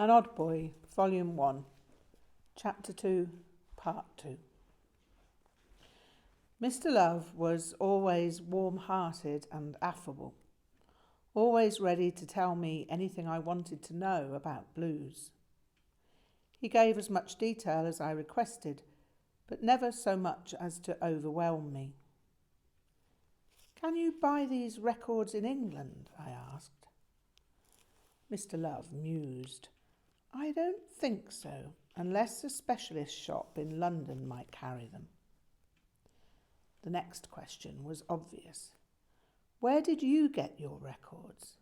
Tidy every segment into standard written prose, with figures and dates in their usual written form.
An Odd Boy, Volume 1, Chapter 2, Part 2. Mr. Love was always warm-hearted and affable, always ready to tell me anything I wanted to know about blues. He gave as much detail as I requested, but never so much as to overwhelm me. "Can you buy these records in England?" I asked. Mr. Love mused. "I don't think so, unless a specialist shop in London might carry them." The next question was obvious. "Where did you get your records?"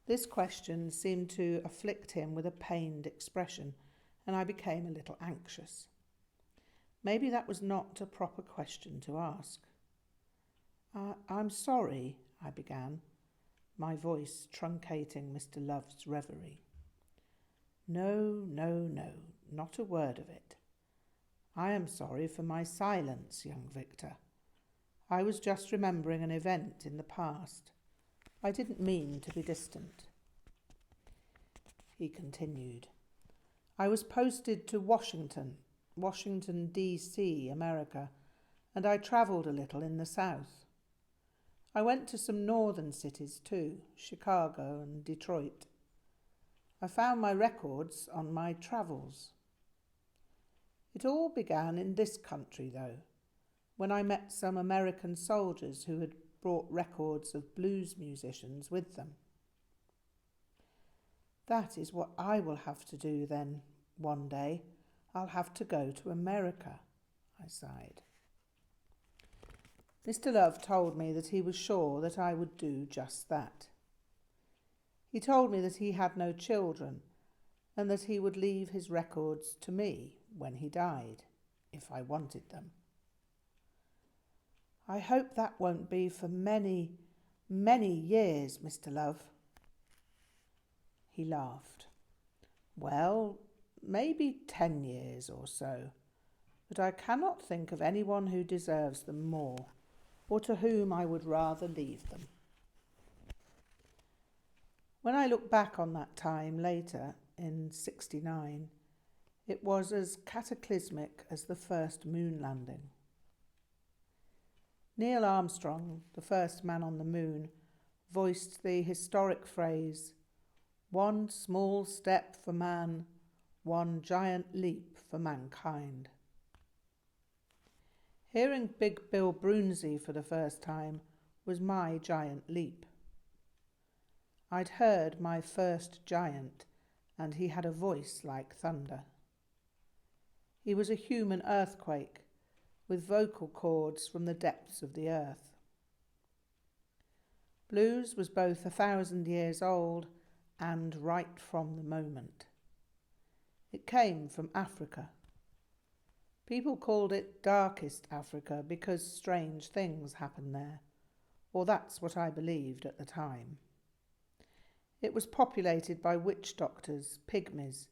This question seemed to afflict him with a pained expression, and I became a little anxious. Maybe that was not a proper question to ask. I'm sorry," I began, my voice truncating Mr. Love's reverie. No, not a word of it. I am sorry for my silence, young Victor. I was just remembering an event in the past. I didn't mean to be distant." He continued. "I was posted to Washington, D.C., America, and I travelled a little in the South. I went to some northern cities too, Chicago and Detroit. I found my records on my travels. It all began in this country, though, when I met some American soldiers who had brought records of blues musicians with them." "That is what I will have to do then, one day. I'll have to go to America," I sighed. Mr. Love told me that he was sure that I would do just that. He told me that he had no children and that he would leave his records to me when he died, if I wanted them. "I hope that won't be for many, many years, Mr. Love." He laughed. "Well, maybe 10 years or so, but I cannot think of anyone who deserves them more, or to whom I would rather leave them." When I look back on that time later, in '69, it was as cataclysmic as the first moon landing. Neil Armstrong, the first man on the moon, voiced the historic phrase, "One small step for man, one giant leap for mankind." Hearing Big Bill Broonzy for the first time was my giant leap. I'd heard my first giant, and he had a voice like thunder. He was a human earthquake, with vocal cords from the depths of the earth. Blues was both 1,000 years old and right from the moment. It came from Africa. People called it Darkest Africa because strange things happened there, or that's what I believed at the time. It was populated by witch doctors, pygmies,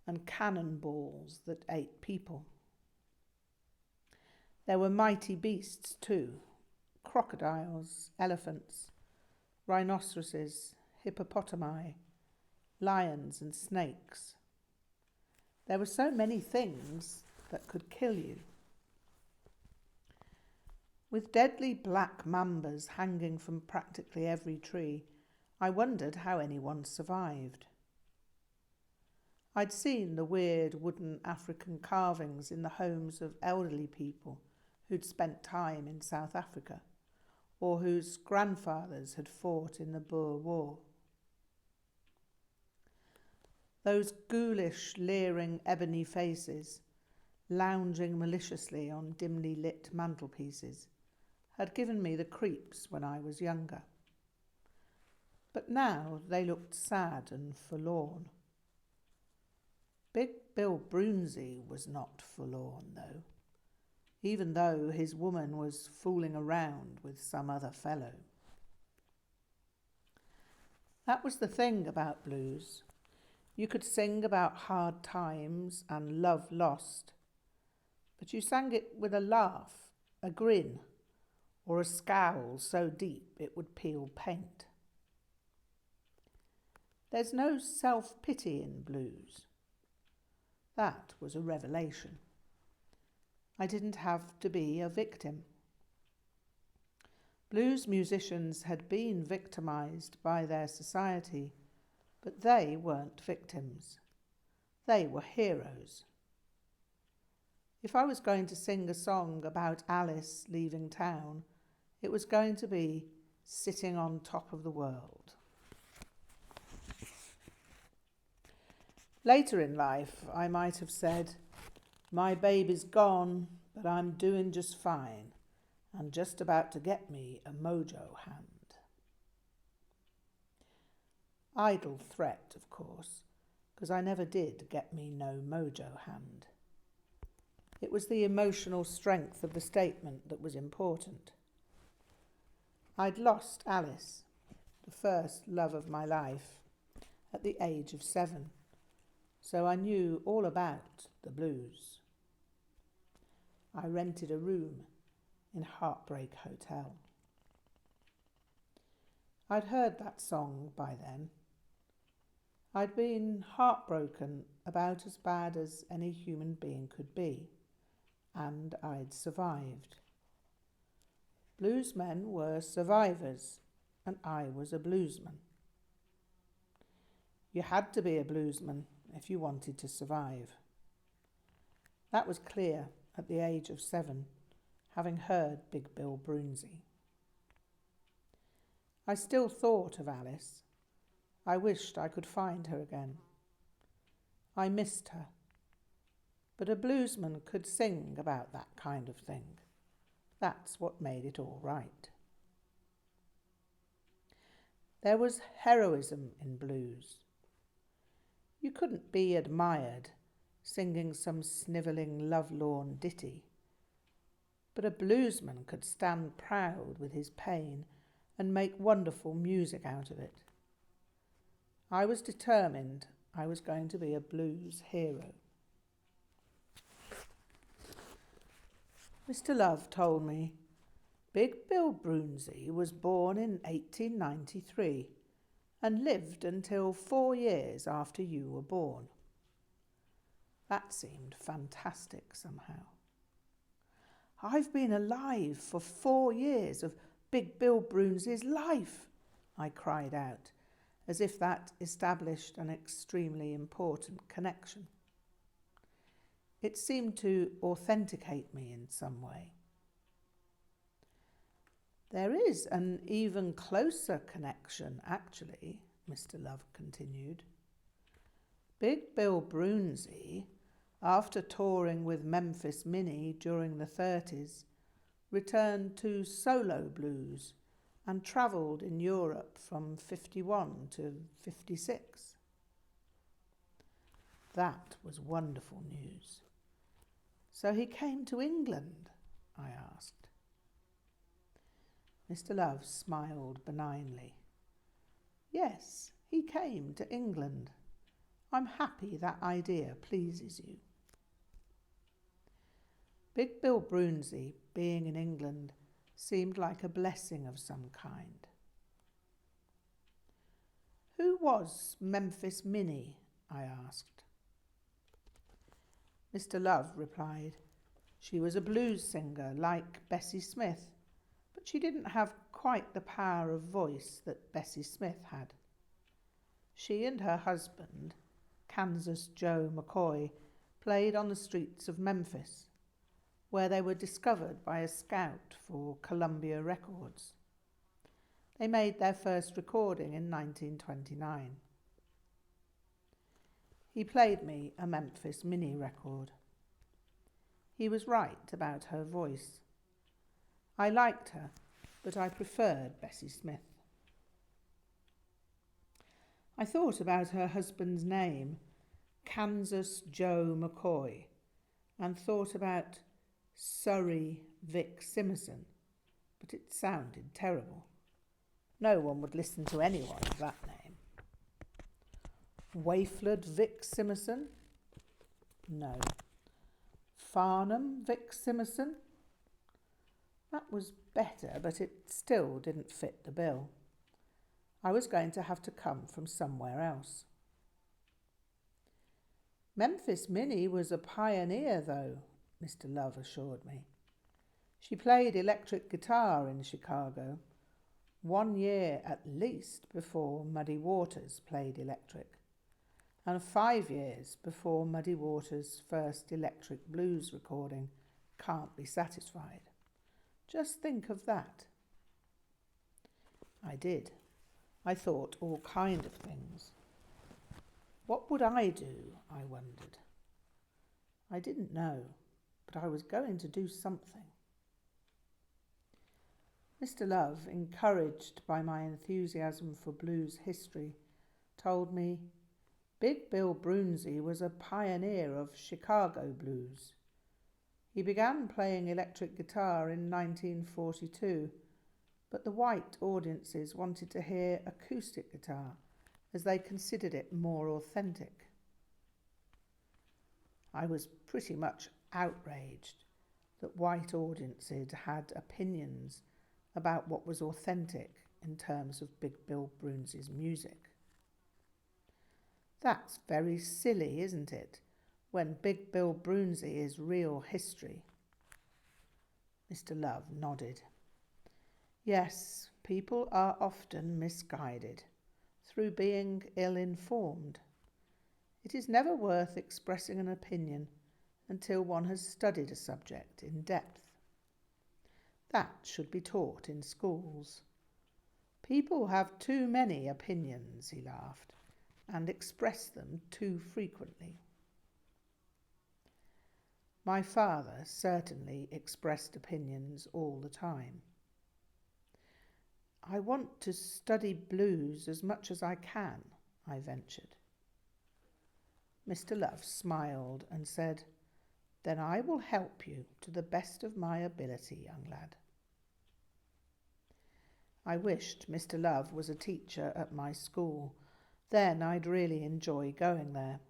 and cannonballs that ate people. There were mighty beasts too, crocodiles, elephants, rhinoceroses, hippopotami, lions and snakes. There were so many things that could kill you. With deadly black mambas hanging from practically every tree, I wondered how anyone survived. I'd seen the weird wooden African carvings in the homes of elderly people who'd spent time in South Africa, or whose grandfathers had fought in the Boer War. Those ghoulish, leering ebony faces, lounging maliciously on dimly lit mantelpieces, had given me the creeps when I was younger. But now they looked sad and forlorn. Big Bill Broonzy was not forlorn, though, even though his woman was fooling around with some other fellow. That was the thing about blues. You could sing about hard times and love lost, but you sang it with a laugh, a grin, or a scowl so deep it would peel paint. There's no self-pity in blues. That was a revelation. I didn't have to be a victim. Blues musicians had been victimized by their society, but they weren't victims. They were heroes. If I was going to sing a song about Alice leaving town, it was going to be Sitting on Top of the World. Later in life, I might have said, my baby's gone, but I'm doing just fine and just about to get me a mojo hand. Idle threat, of course, because I never did get me no mojo hand. It was the emotional strength of the statement that was important. I'd lost Alice, the first love of my life, at the age of 7. So I knew all about the blues. I rented a room in Heartbreak Hotel. I'd heard that song by then. I'd been heartbroken about as bad as any human being could be, and I'd survived. Bluesmen were survivors, and I was a bluesman. You had to be a bluesman if you wanted to survive. That was clear at the age of 7, having heard Big Bill Broonzy. I still thought of Alice. I wished I could find her again. I missed her. But a bluesman could sing about that kind of thing. That's what made it all right. There was heroism in blues. You couldn't be admired singing some snivelling lovelorn ditty. But a bluesman could stand proud with his pain and make wonderful music out of it. I was determined I was going to be a blues hero. Mr. Love told me, Big Bill Broonzy was born in 1893 and lived until 4 years after you were born. That seemed fantastic somehow. I've been alive for 4 years of Big Bill Broonzy's life, I cried out, as if that established an extremely important connection. It seemed to authenticate me in some way. There is an even closer connection, actually, Mr. Love continued. Big Bill Broonzy, after touring with Memphis Minnie during the 30s, returned to solo blues and travelled in Europe from 51 to 56. That was wonderful news. So he came to England, I asked. Mr. Love smiled benignly. Yes, he came to England. I'm happy that idea pleases you. Big Bill Broonzy, being in England, seemed like a blessing of some kind. Who was Memphis Minnie? I asked. Mr. Love replied, she was a blues singer like Bessie Smith, but she didn't have quite the power of voice that Bessie Smith had. She and her husband, Kansas Joe McCoy, played on the streets of Memphis, where they were discovered by a scout for Columbia Records. They made their first recording in 1929. He played me a Memphis Minnie record. He was right about her voice. I liked her, but I preferred Bessie Smith. I thought about her husband's name, Kansas Joe McCoy, and thought about Surrey Vic Simerson, but it sounded terrible. No one would listen to anyone of that name. Wayfled Vic Simerson? No. Farnham Vic Simerson? That was better, but it still didn't fit the bill. I was going to have to come from somewhere else. Memphis Minnie was a pioneer, though, Mr. Love assured me. She played electric guitar in Chicago 1 year at least before Muddy Waters played electric, and 5 years before Muddy Waters' first electric blues recording, Can't Be Satisfied. Just think of that. I did. I thought all kind of things. What would I do, I wondered. I didn't know, but I was going to do something. Mr. Love, encouraged by my enthusiasm for blues history, told me Big Bill Broonzy was a pioneer of Chicago blues. He began playing electric guitar in 1942, but the white audiences wanted to hear acoustic guitar as they considered it more authentic. I was pretty much outraged that white audiences had opinions about what was authentic in terms of Big Bill Broonzy's music. That's very silly, isn't it, when Big Bill Broonzy is real history? Mr. Love nodded. Yes, people are often misguided through being ill-informed. It is never worth expressing an opinion until one has studied a subject in depth. That should be taught in schools. People have too many opinions, he laughed, and express them too frequently. My father certainly expressed opinions all the time. I want to study blues as much as I can, I ventured. Mr. Love smiled and said, Then I will help you to the best of my ability, young lad. I wished Mr. Love was a teacher at my school. Then I'd really enjoy going there.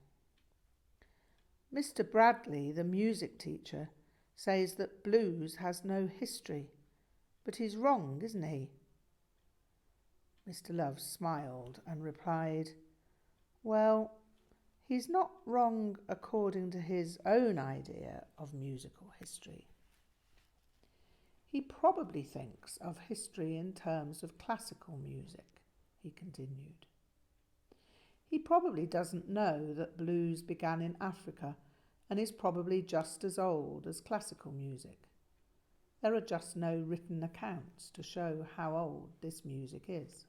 Mr. Bradley, the music teacher, says that blues has no history, but he's wrong, isn't he? Mr. Love smiled and replied, Well, he's not wrong according to his own idea of musical history. He probably thinks of history in terms of classical music, he continued. He probably doesn't know that blues began in Africa and is probably just as old as classical music. There are just no written accounts to show how old this music is.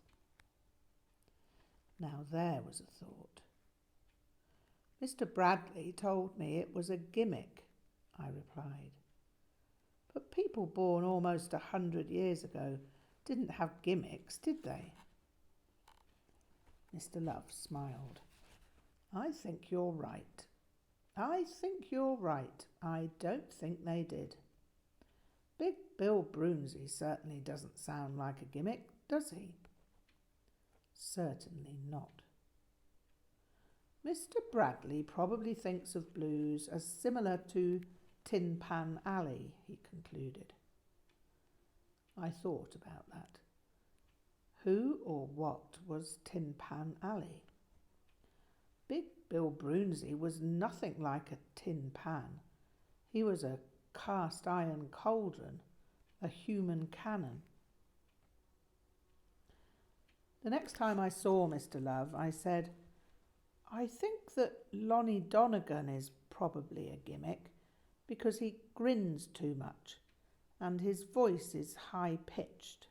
Now there was a thought. Mr. Bradley told me it was a gimmick, I replied. But people born almost 100 years ago didn't have gimmicks, did they? Mr. Love smiled. I think you're right. I don't think they did. Big Bill Broonzy certainly doesn't sound like a gimmick, does he? Certainly not. Mr. Bradley probably thinks of blues as similar to Tin Pan Alley, he concluded. I thought about that. Who or what was Tin Pan Alley? Big Bill Broonzy was nothing like a tin pan. He was a cast iron cauldron, a human cannon. The next time I saw Mr. Love, I said, I think that Lonnie Donegan is probably a gimmick because he grins too much and his voice is high-pitched.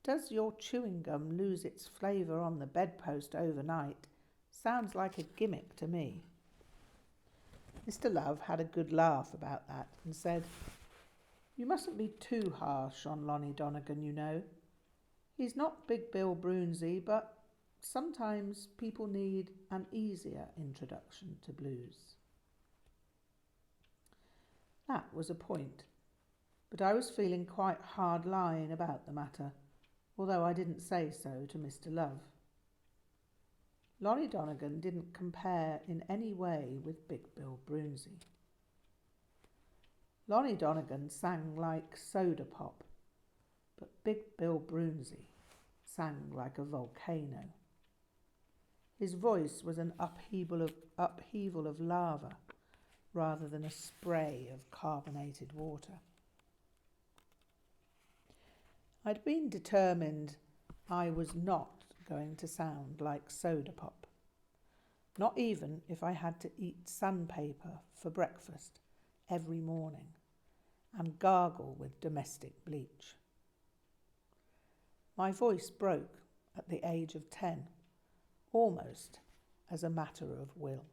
Does your chewing gum lose its flavour on the bedpost overnight? Sounds like a gimmick to me. Mr. Love had a good laugh about that and said, You mustn't be too harsh on Lonnie Donegan, you know. He's not Big Bill Broonzy, but sometimes people need an easier introduction to blues. That was a point, but I was feeling quite hard-line about the matter, although I didn't say so to Mr. Love. Lonnie Donegan didn't compare in any way with Big Bill Broonzy. Lonnie Donegan sang like soda pop, but Big Bill Broonzy sang like a volcano. His voice was an upheaval of lava rather than a spray of carbonated water. I'd been determined I was not going to sound like soda pop, not even if I had to eat sandpaper for breakfast every morning and gargle with domestic bleach. My voice broke at the age of 10, almost as a matter of will.